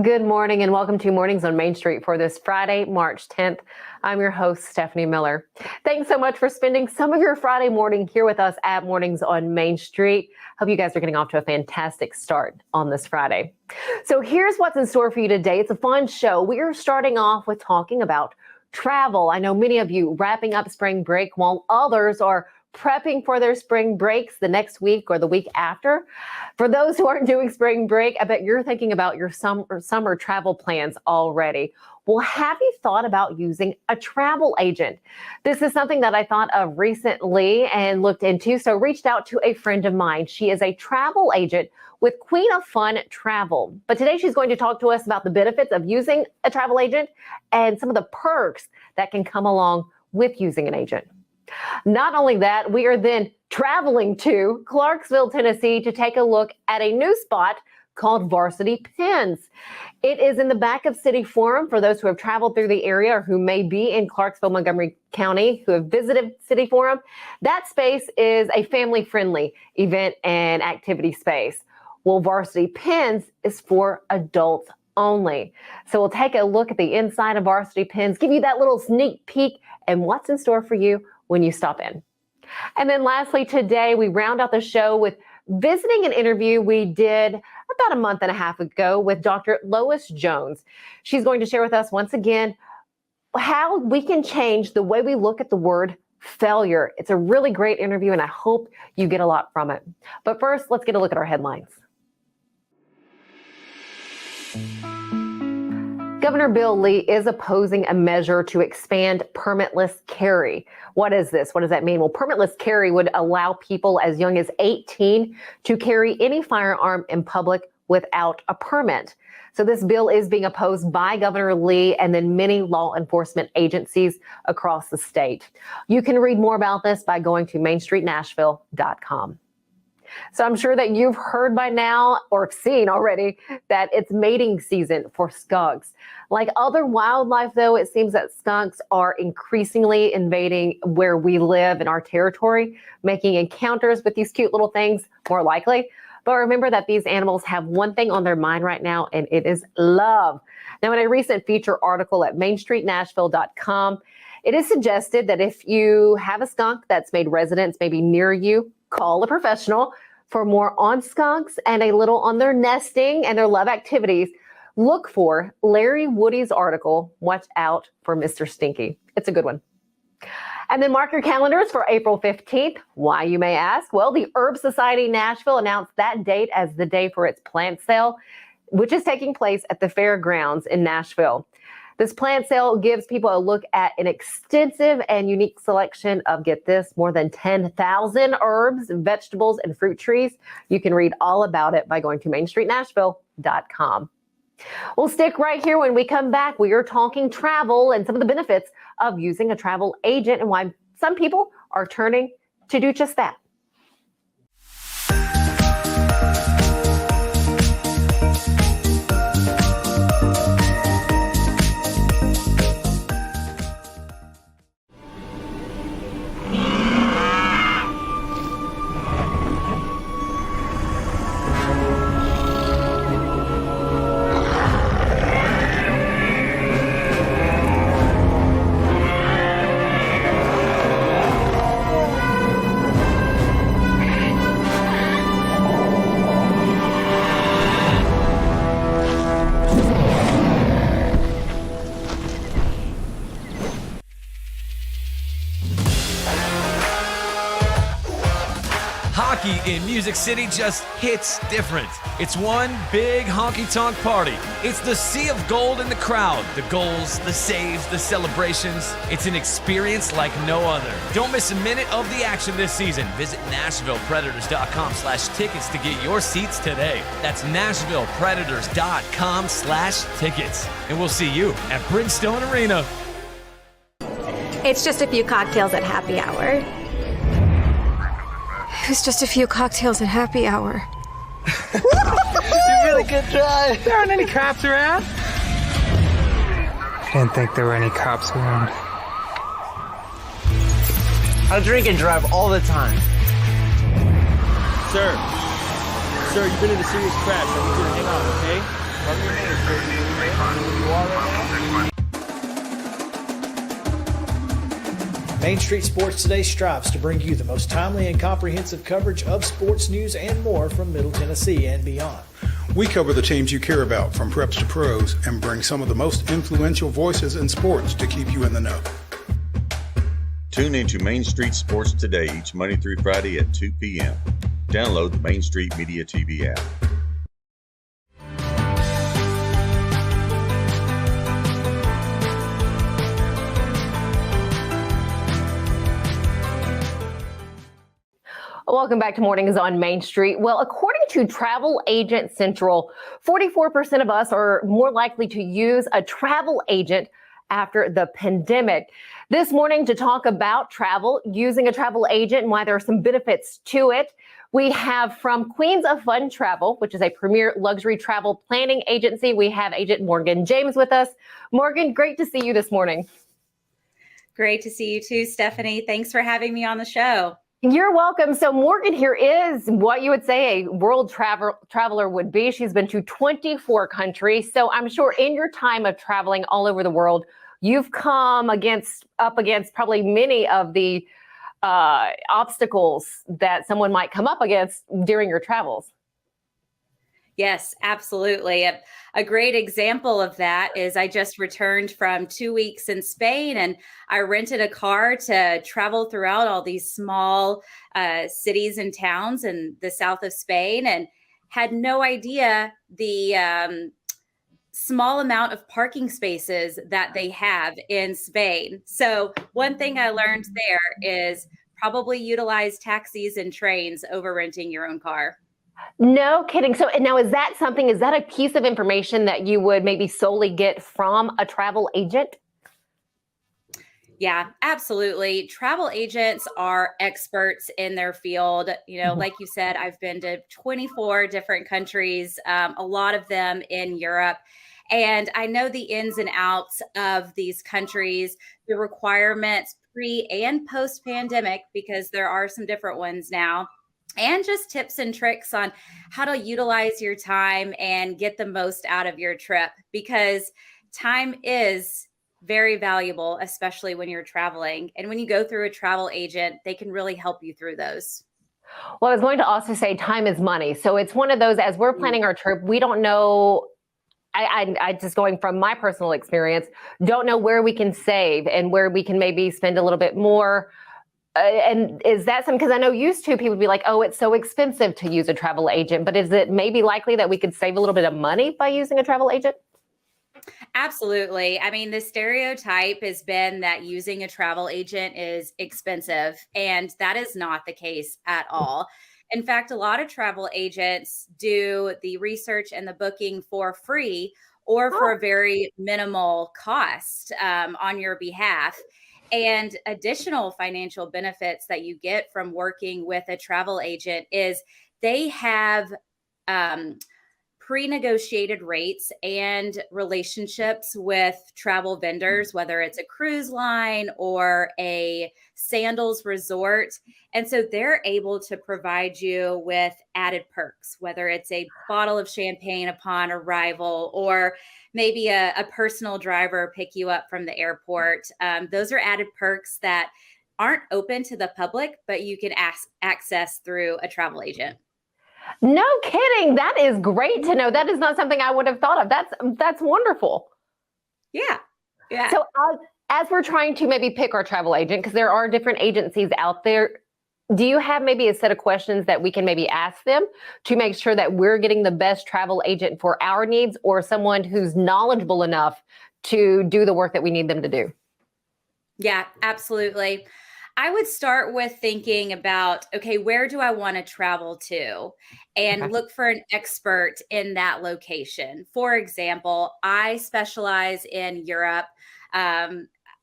Good morning and welcome to Mornings on Main Street for this Friday, March 10th. I'm your host, Stefanie Miller. Thanks so much for spending some of your Friday morning here with us at Mornings on Main Street. Hope you guys are getting off to a fantastic start on this Friday. So here's what's in store for you today. It's a fun show. We are starting off with talking about travel. I know many of you wrapping up spring break while others are prepping for their spring breaks the next week or the week after. For those who aren't doing spring break, I bet you're thinking about your summer travel plans already. Well, have you thought about using a travel agent? This is something that I thought of recently and looked into, so reached out to a friend of mine. She is a travel agent with Queen of Fun Travel. But today she's going to talk to us about the benefits of using a travel agent and some of the perks that can come along with using an agent. Not only that, we are then traveling to Clarksville, Tennessee to take a look at a new spot called Varsity Pins. It is in the back of City Forum for those who have traveled through the area or who may be in Clarksville, Montgomery County, who have visited City Forum. That space is a family-friendly event and activity space. Well, Varsity Pins is for adults only. So we'll take a look at the inside of Varsity Pins, give you that little sneak peek and what's in store for you when you stop in. And then lastly, today we round out the show with visiting an interview we did about a month and a half ago with Dr. Lois Jones. She's going to share with us once again how we can change the way we look at the word failure. It's a really great interview and I hope you get a lot from it. But first, let's get a look at our headlines. Governor Bill Lee is opposing a measure to expand permitless carry. What is this? What does that mean? Well, permitless carry would allow people as young as 18 to carry any firearm in public without a permit. So this bill is being opposed by Governor Lee and then many law enforcement agencies across the state. You can read more about this by going to mainstreetnashville.com. So I'm sure that you've heard by now or seen already that it's mating season for skunks. Like other wildlife, though, it seems that skunks are increasingly invading where we live in our territory, making encounters with these cute little things more likely. But remember that these animals have one thing on their mind right now, and it is love. Now, in a recent feature article at mainstreetnashville.com, it is suggested that if you have a skunk that's made residence maybe near you, call a professional. For more on skunks and a little on their nesting and their love activities, look for Larry Woody's article, Watch Out for Mr. Stinky. It's a good one. And then mark your calendars for April 15th. Why, you may ask? Well, the Herb Society Nashville announced that date as the day for its plant sale, which is taking place at the fairgrounds in Nashville. This plant sale gives people a look at an extensive and unique selection of, get this, more than 10,000 herbs, vegetables, and fruit trees. You can read all about it by going to mainstreetnashville.com. We'll stick right here. When we come back, we are talking travel and some of the benefits of using a travel agent and why some people are turning to do just that. In Music City just hits different. It's one big honky-tonk party. It's the sea of gold in the crowd. The goals, the saves, the celebrations. It's an experience like no other. Don't miss a minute of the action this season. Visit NashvillePredators.com/tickets to get your seats today. That's NashvillePredators.com/tickets. And we'll see you at Bridgestone Arena. It's just a few cocktails at happy hour. It was just a few cocktails at happy hour. You really good try. There aren't any cops around. I didn't think there were any cops around. I drink and drive all the time. Sir, you've been in a serious crash. I need you to hang on, okay? Main Street Sports Today strives to bring you the most timely and comprehensive coverage of sports news and more from Middle Tennessee and beyond. We cover the teams you care about from preps to pros and bring some of the most influential voices in sports to keep you in the know. Tune into Main Street Sports Today each Monday through Friday at 2 p.m. Download the Main Street Media TV app. Welcome back to Mornings on Main Street. Well, according to Travel Agent Central, 44% of us are more likely to use a travel agent after the pandemic. This morning, to talk about travel, using a travel agent, and why there are some benefits to it, we have from Queens of Fun Travel, which is a premier luxury travel planning agency, we have agent Morgan James with us. Morgan, great to see you this morning. Great to see you too, Stephanie. Thanks for having me on the show. You're welcome. So Morgan here is what you would say a world traveler would be. She's been to 24 countries. So I'm sure in your time of traveling all over the world, you've come up against probably many of the obstacles that someone might come up against during your travels. Yes, absolutely. A great example of that is I just returned from 2 weeks in Spain, and I rented a car to travel throughout all these small cities and towns in the south of Spain, and had no idea the small amount of parking spaces that they have in Spain. So one thing I learned there is probably utilize taxis and trains over renting your own car. No kidding. So now is that a piece of information that you would maybe solely get from a travel agent? Yeah, absolutely. Travel agents are experts in their field. You know, like you said, I've been to 24 different countries, a lot of them in Europe. And I know the ins and outs of these countries, the requirements pre and post pandemic, because there are some different ones now. And just tips and tricks on how to utilize your time and get the most out of your trip, because time is very valuable, especially when you're traveling. And when you go through a travel agent, they can really help you through those. Well, I was going to also say time is money. So it's one of those, as we're planning our trip, we don't know. I just going from my personal experience, don't know where we can save and where we can maybe spend a little bit more. And is that something, because I know used to people would be like, oh, it's so expensive to use a travel agent, but is it maybe likely that we could save a little bit of money by using a travel agent? Absolutely. I mean, the stereotype has been that using a travel agent is expensive, and that is not the case at all. In fact, a lot of travel agents do the research and the booking for free or for a very minimal cost on your behalf. And additional financial benefits that you get from working with a travel agent is they have pre-negotiated rates and relationships with travel vendors, whether it's a cruise line or a sandals resort. And so they're able to provide you with added perks, whether it's a bottle of champagne upon arrival or maybe a personal driver pick you up from the airport. Those are added perks that aren't open to the public, but you can access through a travel agent. No kidding. That is great to know. That is not something I would have thought of. That's wonderful. Yeah. Yeah. So as we're trying to maybe pick our travel agent, because there are different agencies out there, do you have maybe a set of questions that we can maybe ask them to make sure that we're getting the best travel agent for our needs, or someone who's knowledgeable enough to do the work that we need them to do? Yeah, absolutely. I would start with thinking about, okay, where do I want to travel to? And look for an expert in that location. For example, I specialize in Europe.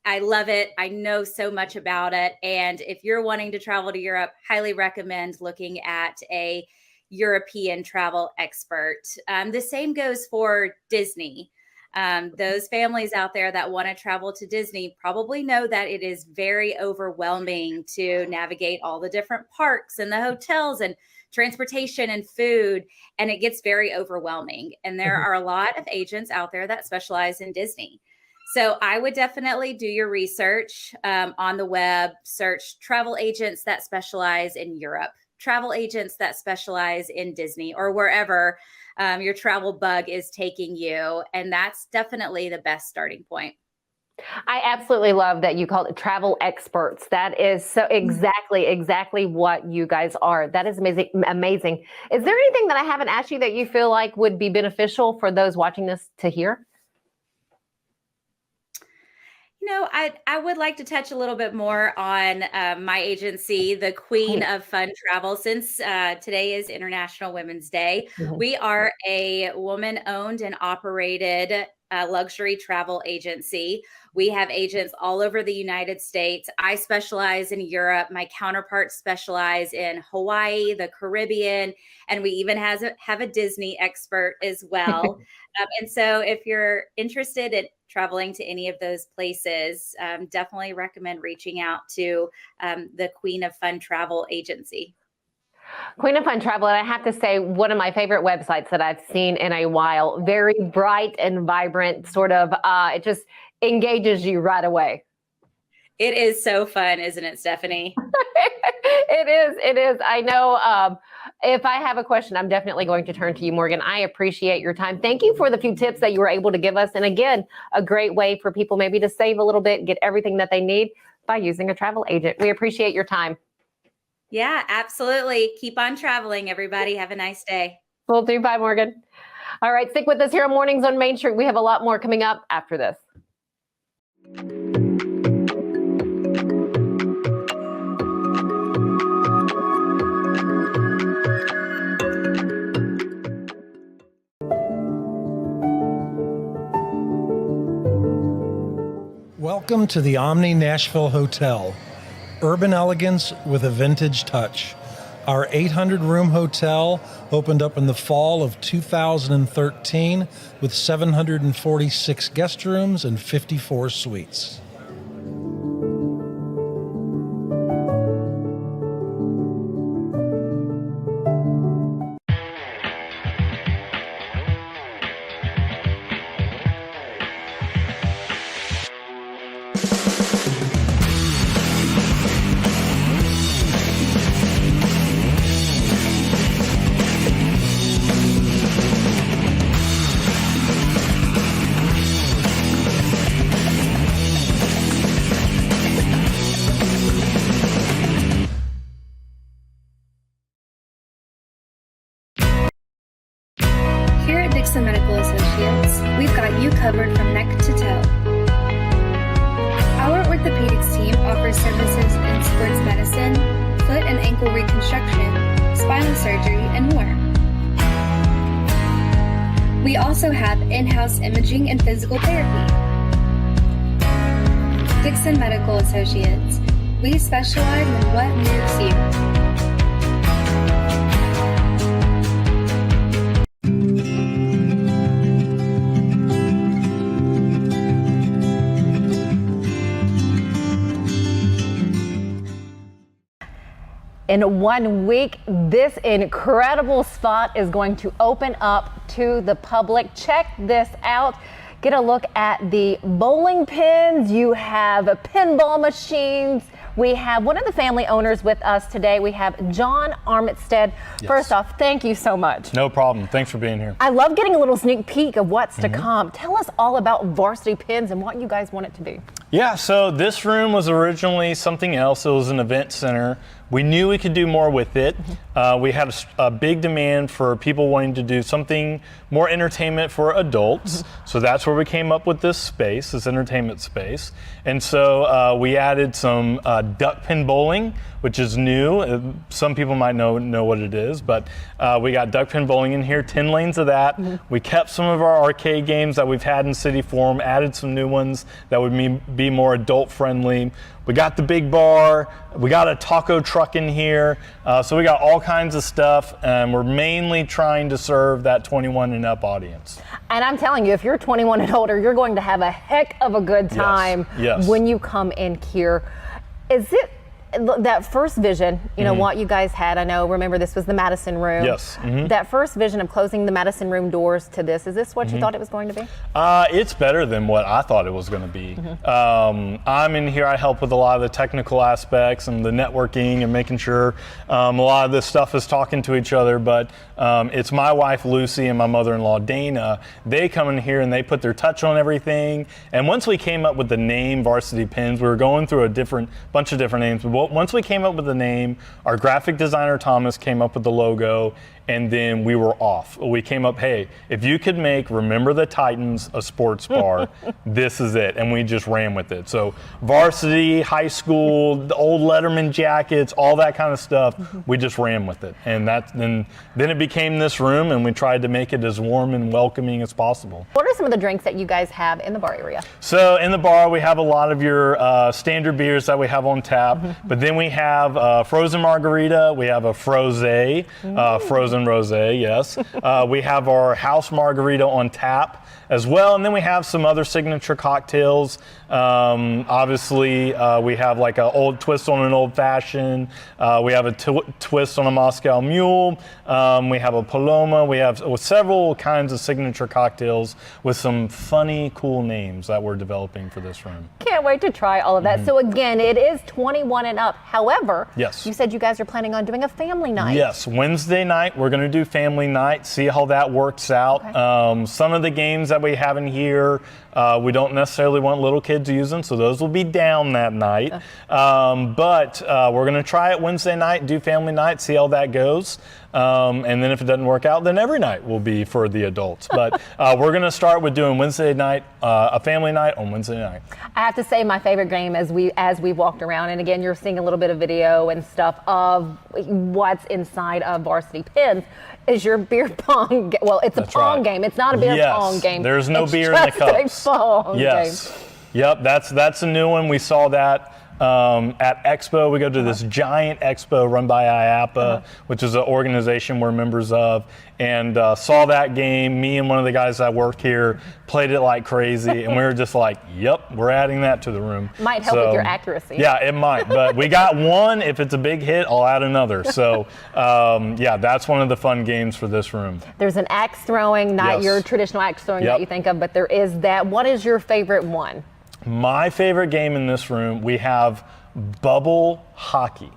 I love it. I know so much about it. And if you're wanting to travel to Europe, highly recommend looking at a European travel expert. The same goes for Disney. Those families out there that want to travel to Disney probably know that it is very overwhelming to navigate all the different parks and the hotels and transportation and food, and it gets very overwhelming. And there are a lot of agents out there that specialize in Disney. So I would definitely do your research on the web, search travel agents that specialize in Europe, travel agents that specialize in Disney, or wherever your travel bug is taking you. And that's definitely the best starting point. I absolutely love that you call it travel experts. That is so exactly what you guys are. That is amazing. Is there anything that I haven't asked you that you feel like would be beneficial for those watching this to hear? I would like to touch a little bit more on my agency, the Queen of Fun Travel, since today is International Women's Day. We are a woman-owned and operated luxury travel agency. We have agents all over the United States. I specialize in Europe. My counterparts specialize in Hawaii, the Caribbean, and we even have a Disney expert as well. And so if you're interested in traveling to any of those places, definitely recommend reaching out to the Queen of Fun Travel agency. Queen of Fun Travel, and I have to say, one of my favorite websites that I've seen in a while. Very bright and vibrant, sort of, it just engages you right away. It is so fun, isn't it, Stephanie? It is. I know if I have a question, I'm definitely going to turn to you, Morgan. I appreciate your time. Thank you for the few tips that you were able to give us. And again, a great way for people maybe to save a little bit, get everything that they need by using a travel agent. We appreciate your time. Yeah, absolutely. Keep on traveling, everybody. Have a nice day. Will do. Bye, Morgan. All right, stick with us here on Mornings on Main Street. We have a lot more coming up after this. Welcome to the Omni Nashville Hotel. Urban elegance with a vintage touch. Our 800-room hotel opened up in the fall of 2013 with 746 guest rooms and 54 suites. Medical Associates, we've got you covered from neck to toe. Our orthopedics team offers services in sports medicine, foot and ankle reconstruction, spinal surgery, and more. We also have in-house imaging and physical therapy. Dixon Medical Associates, we specialize in what moves you. In 1 week, this incredible spot is going to open up to the public. Check this out. Get a look at the bowling pins. You have pinball machines. We have one of the family owners with us today. We have Jon Armitstead. Yes. First off, thank you so much. No problem. Thanks for being here. I love getting a little sneak peek of what's to come. Tell us all about Varsity Pins and what you guys want it to be. Yeah, so this room was originally something else. It was an event center. We knew we could do more with it. We had a big demand for people wanting to do something more entertainment for adults. So that's where we came up with this space, this entertainment space. And so we added some duck pin bowling, which is new. Some people might know what it is, but we got duck pin bowling in here, 10 lanes of that. We kept some of our arcade games that we've had in City Forum, added some new ones that would be more adult friendly. We got the big bar, we got a taco truck in here, so we got all kinds of stuff, and we're mainly trying to serve that 21 and up audience. And I'm telling you, if you're 21 and older, you're going to have a heck of a good time when you come in here. Is it that first vision, what you guys had, remember this was the Madison room. Yes. That first vision of closing the Madison room doors to this, is this what you thought it was going to be? It's better than what I thought it was going to be. I'm in here, I help with a lot of the technical aspects and the networking and making sure a lot of this stuff is talking to each other, but it's my wife Lucy and my mother-in-law Dana. They come in here and they put their touch on everything. And once we came up with the name Varsity Pins, we were going through a bunch of different names. But once we came up with the name, our graphic designer Thomas came up with the logo, and then we were off. We came up, hey, if you could make Remember the Titans a sports bar, this is it. And we just ran with it. So varsity, high school, the old Letterman jackets, all that kind of stuff, we just ran with it. And then it became this room, and we tried to make it as warm and welcoming as possible. What are some of the drinks that you guys have in the bar area? So in the bar, we have a lot of your standard beers that we have on tap, but then we have frozen margarita, we have a frosé, frozen rosé, yes. We have our house margarita on tap as well, and then we have some other signature cocktails. Obviously, we have like an old twist on an old fashioned. We have a twist on a Moscow Mule. We have a Paloma. We have several kinds of signature cocktails with some funny, cool names that we're developing for this room. Can't wait to try all of that. So again, it is 21 and up. However, yes, you said you guys are planning on doing a family night. Yes, Wednesday night we're going to do family night. See how that works out. Okay. Some of the games that we have in here, we don't necessarily want little kids using, so those will be down that night. But we're going to try it Wednesday night, do family night, see how that goes. And then if it doesn't work out, then every night will be for the adults. But we're going to start with doing Wednesday night, a family night on Wednesday night. I have to say my favorite game as we walked around, and again, you're seeing a little bit of video and stuff of what's inside of Varsity Pins, is your beer pong. Well, it's a pong game. It's not a beer pong game. There's no beer in the cups. It's a pong game. Yep, that's a new one. We saw that at Expo. We go to this giant expo run by IAPA, which is an organization we're members of, and saw that game. Me and one of the guys that work here played it like crazy, and we were just like, yep, we're adding that to the room. Might help with your accuracy. Yeah, it might, but we got one. If it's a big hit, I'll add another. So yeah, that's one of the fun games for this room. There's an axe throwing, not your traditional axe throwing that you think of, but there is that. What is your favorite one? My favorite game in this room, we have bubble hockey.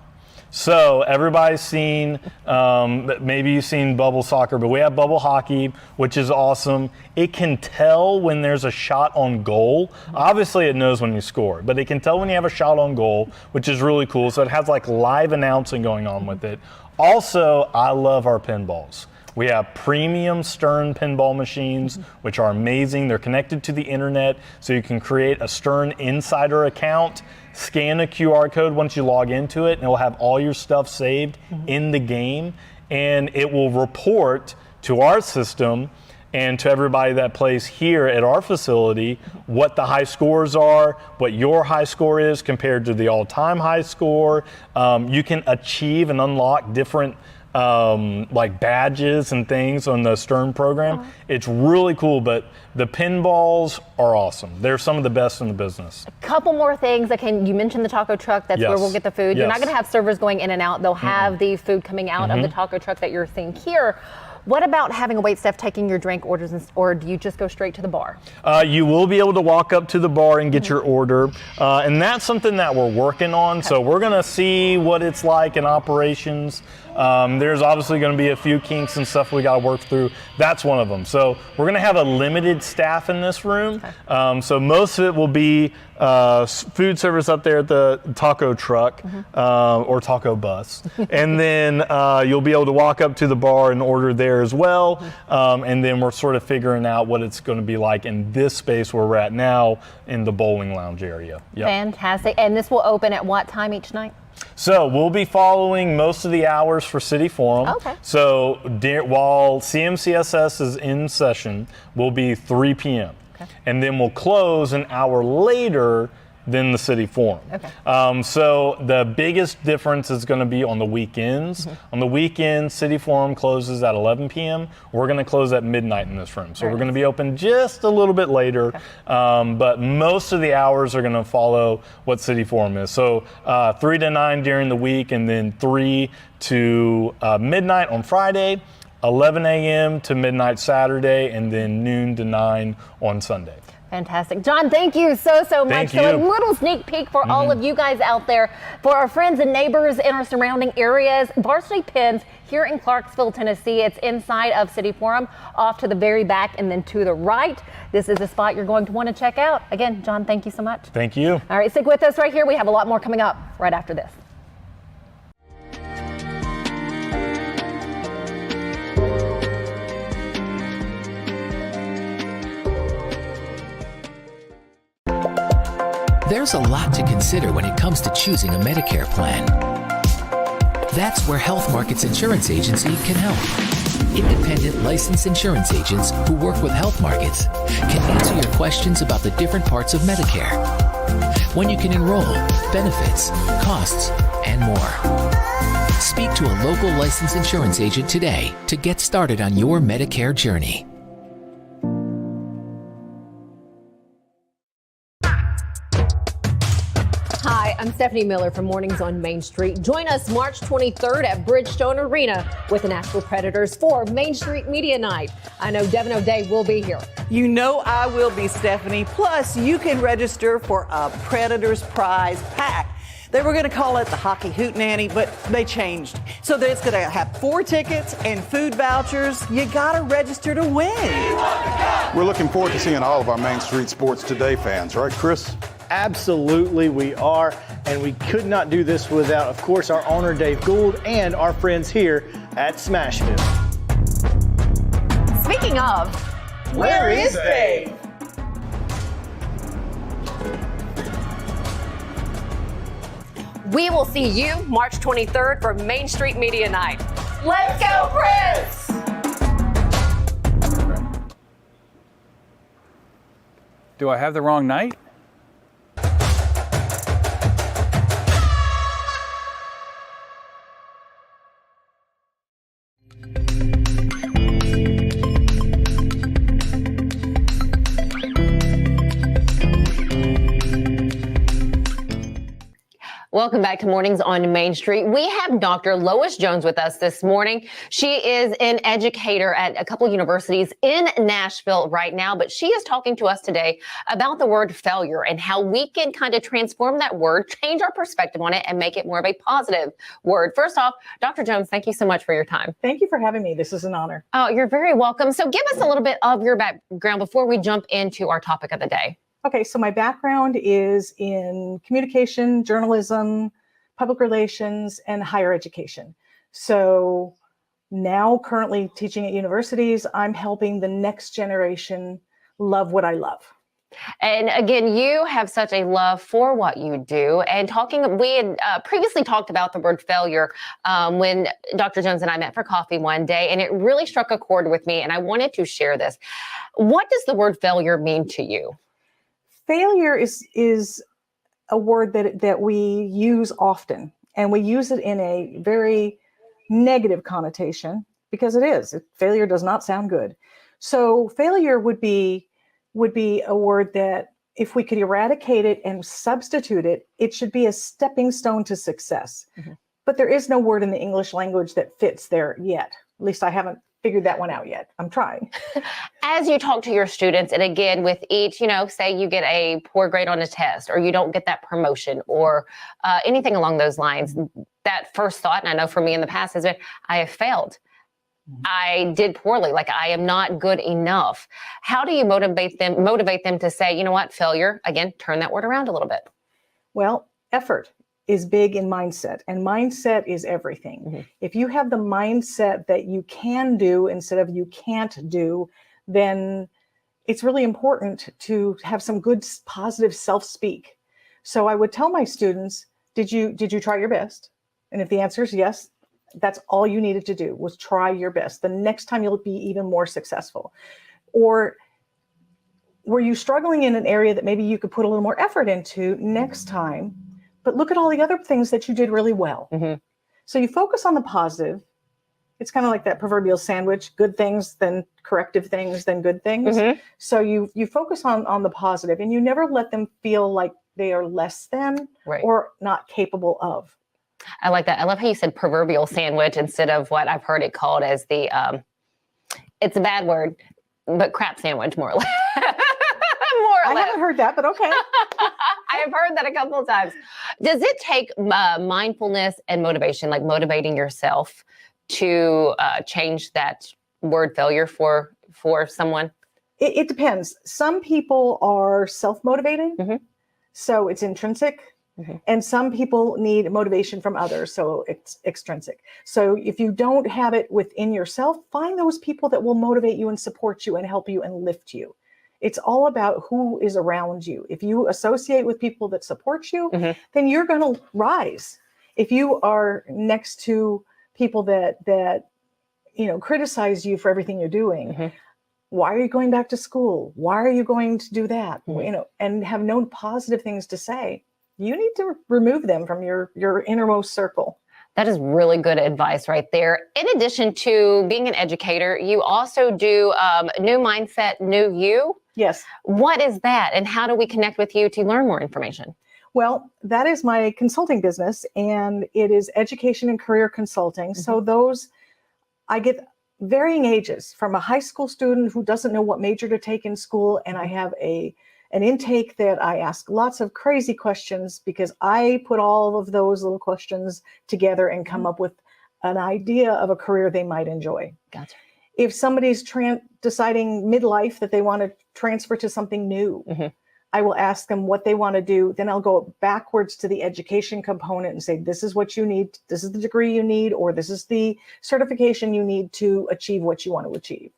So everybody's seen, maybe you've seen bubble soccer, but we have bubble hockey, which is awesome. It can tell when there's a shot on goal. Obviously it knows when you score, but it can tell when you have a shot on goal, which is really cool. So it has like live announcing going on with it. Also, I love our pinballs. We have premium Stern pinball machines, which are amazing. They're connected to the internet, so you can create a Stern Insider account, scan a QR code once you log into it, and it will have all your stuff saved in the game, and it will report to our system and to everybody that plays here at our facility what the high scores are, what your high score is compared to the all-time high score. You can achieve and unlock different like badges and things on the Stern program. It's really cool, but the pinballs are awesome. They're some of the best in the business. A couple more things. You mentioned the taco truck. That's where we'll get the food. You're not going to have servers going in and out. They'll have the food coming out of the taco truck that you're seeing here. What about having a waitstaff taking your drink orders, or do you just go straight to the bar? You will be able to walk up to the bar and get your order, and that's something that we're working on. So we're going to see what it's like in operations. There's obviously going to be a few kinks and stuff we got to work through. That's one of them. So we're going to have a limited staff in this room. So most of it will be food service up there at the taco truck or taco bus. And then you'll be able to walk up to the bar and order there as well. And then we're sort of figuring out what it's going to be like in this space where we're at now in the bowling lounge area. Fantastic. And this will open at what time each night? So we'll be following most of the hours for City Forum. So while CMCSS is in session, we'll be 3 p.m. And then we'll close an hour later than the City Forum. Okay. So the biggest difference is going to be on the weekends. On the weekends, City Forum closes at 11 p.m. We're going to close at midnight in this room. So we're going to be open just a little bit later, but most of the hours are going to follow what City Forum is. So 3 to 9 during the week, and then 3 to midnight on Friday, 11 a.m. to midnight Saturday, and then noon to 9 on Sunday. Fantastic. Jon, thank you so much. Thank So a you. little sneak peek for all of you guys out there, for our friends and neighbors in our surrounding areas. Varsity Pins here in Clarksville, Tennessee. It's inside of City Forum, off to the very back and then to the right. This is a spot you're going to want to check out. Again, Jon, thank you so much. Thank you. All right, stick with us right here. We have a lot more coming up right after this. There's a lot to consider when it comes to choosing a Medicare plan. That's where Health Markets Insurance Agency can help. Independent licensed insurance agents who work with Health Markets can answer your questions about the different parts of Medicare, when you can enroll, benefits, costs, and more. Speak to a local licensed insurance agent today to get started on your Medicare journey. Hi, I'm Stefanie Miller from Mornings on Main Street. Join us March 23rd at Bridgestone Arena with the Nashville Predators for Main Street Media Night. I know Devin O'Day will be here. You know I will be, Stephanie. Plus, you can register for a Predators prize pack. They were going to call it the Hockey Hootenanny, but they changed. So it's going to have 4 tickets and food vouchers. You got to register to win. We're looking forward to seeing all of our Main Street Sports Today fans, right, Chris? Absolutely, we are. And we could not do this without, of course, our owner, Dave Gould, and our friends here at Smashville. Speaking of, Where is Dave? we will see you March 23rd for Main Street Media Night. Let's go, Chris! Do I have the wrong night? Welcome back to Mornings on Main Street. We have Dr. Lois Jones with us this morning. She is an educator at a couple universities in Nashville right now, but she is talking to us today about the word failure and how we can kind of transform that word, change our perspective on it, and make it more of a positive word. First off, Dr. Jones, thank you so much for your time. Thank you for having me. This is an honor. Oh, you're very welcome. So give us a little bit of your background before we jump into our topic of the day. Okay, so my background is in communication, journalism, public relations, and higher education. So now currently teaching at universities, I'm helping the next generation love what I love. And again, you have such a love for what you do. And we had previously talked about the word failure when Dr. Jones and I met for coffee one day, and it really struck a chord with me, and I wanted to share this. What does the word failure mean to you? Failure is a word that we use often, and we use it in a very negative connotation because it is. Failure does not sound good. So failure would be a word that if we could eradicate it and substitute it, it should be a stepping stone to success. Mm-hmm. But there is no word in the English language that fits there yet. At least I haven't figured that one out yet. I'm trying. As you talk to your students, and again, with each, say you get a poor grade on a test, or you don't get that promotion, or anything along those lines, that first thought, and I know for me in the past, has been, I have failed. Mm-hmm. I did poorly. Like I am not good enough. How do you motivate them to say, you know what, failure, again, turn that word around a little bit? Well, effort is big in mindset, and mindset is everything. Mm-hmm. If you have the mindset that you can do instead of you can't do, then it's really important to have some good positive self-speak. So I would tell my students, did you try your best? And if the answer is yes, that's all you needed to do was try your best. The next time you'll be even more successful. Or were you struggling in an area that maybe you could put a little more effort into next time? But look at all the other things that you did really well. So you focus on the positive. It's kind of like that proverbial sandwich: good things, then corrective things, then good things. So you focus on the positive, and you never let them feel like they are less than or not capable of. I like that. I love how you said proverbial sandwich instead of what I've heard it called as the, it's a bad word, but crap sandwich, more or less. I haven't heard that, but okay. I have heard that a couple of times. Does it take mindfulness and motivation, like motivating yourself, to change that word failure for someone? It depends. Some people are self-motivated, so it's intrinsic. And some people need motivation from others, so it's extrinsic. So if you don't have it within yourself, find those people that will motivate you and support you and help you and lift you. It's all about who is around you. If you associate with people that support you, then you're going to rise. If you are next to people that criticize you for everything you're doing, why are you going back to school? Why are you going to do that? And have no positive things to say, you need to remove them from your innermost circle. That is really good advice right there. In addition to being an educator, you also do New Mindset, New You. Yes. What is that, and how do we connect with you to learn more information? Well, that is my consulting business, and it is education and career consulting. So those, I get varying ages, from a high school student who doesn't know what major to take in school, and I have an intake that I ask lots of crazy questions because I put all of those little questions together and come up with an idea of a career they might enjoy. Gotcha. If somebody's deciding midlife that they want to transfer to something new, I will ask them what they want to do. Then I'll go backwards to the education component and say, this is what you need. This is the degree you need, or this is the certification you need to achieve what you want to achieve.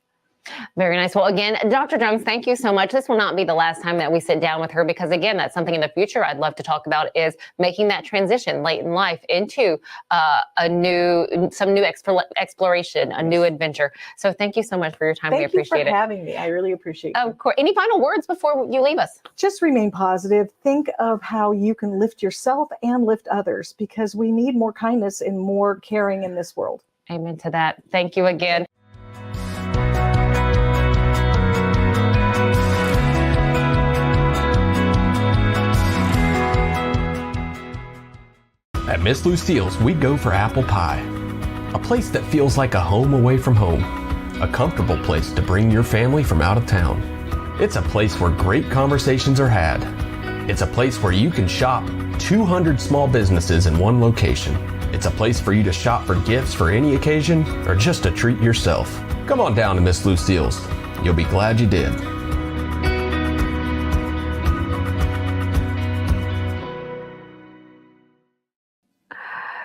Very nice. Well, again, Dr. Jones, thank you so much. This will not be the last time that we sit down with her, because again, that's something in the future I'd love to talk about, is making that transition late in life into some new exploration, a new adventure. So thank you so much for your time. We appreciate it. Thank you for having me. I really appreciate it. Of course. Any final words before you leave us? Just remain positive. Think of how you can lift yourself and lift others, because we need more kindness and more caring in this world. Amen to that. Thank you again. At Miss Lucille's, we go for apple pie. A place that feels like a home away from home. A comfortable place to bring your family from out of town. It's a place where great conversations are had. It's a place where you can shop 200 small businesses in one location. It's a place for you to shop for gifts for any occasion or just to treat yourself. Come on down to Miss Lucille's. You'll be glad you did.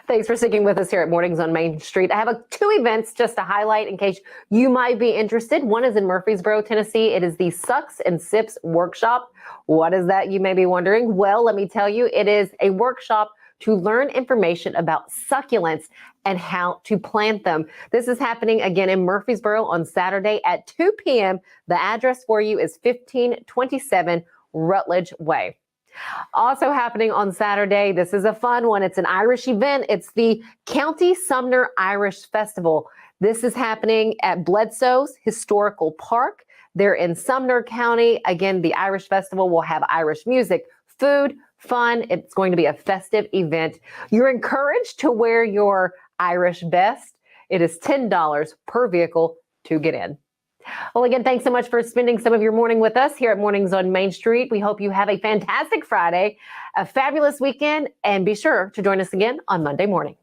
Thanks for sticking with us here at Mornings on Main Street. I have two events just to highlight in case you might be interested. One is in Murfreesboro, Tennessee. It is the Sucks and Sips Workshop. What is that, you may be wondering? Well, let me tell you, it is a workshop to learn information about succulents and how to plant them. This is happening again in Murfreesboro on Saturday at 2 p.m. The address for you is 1527 Rutledge Way. Also happening on Saturday, this is a fun one. It's an Irish event. It's the County Sumner Irish Festival. This is happening at Bledsoe's Historical Park. They're in Sumner County. Again, the Irish Festival will have Irish music, food, fun. It's going to be a festive event. You're encouraged to wear your Irish best. It is $10 per vehicle to get in. Well, again, thanks so much for spending some of your morning with us here at Mornings on Main Street. We hope you have a fantastic Friday, a fabulous weekend, and be sure to join us again on Monday morning.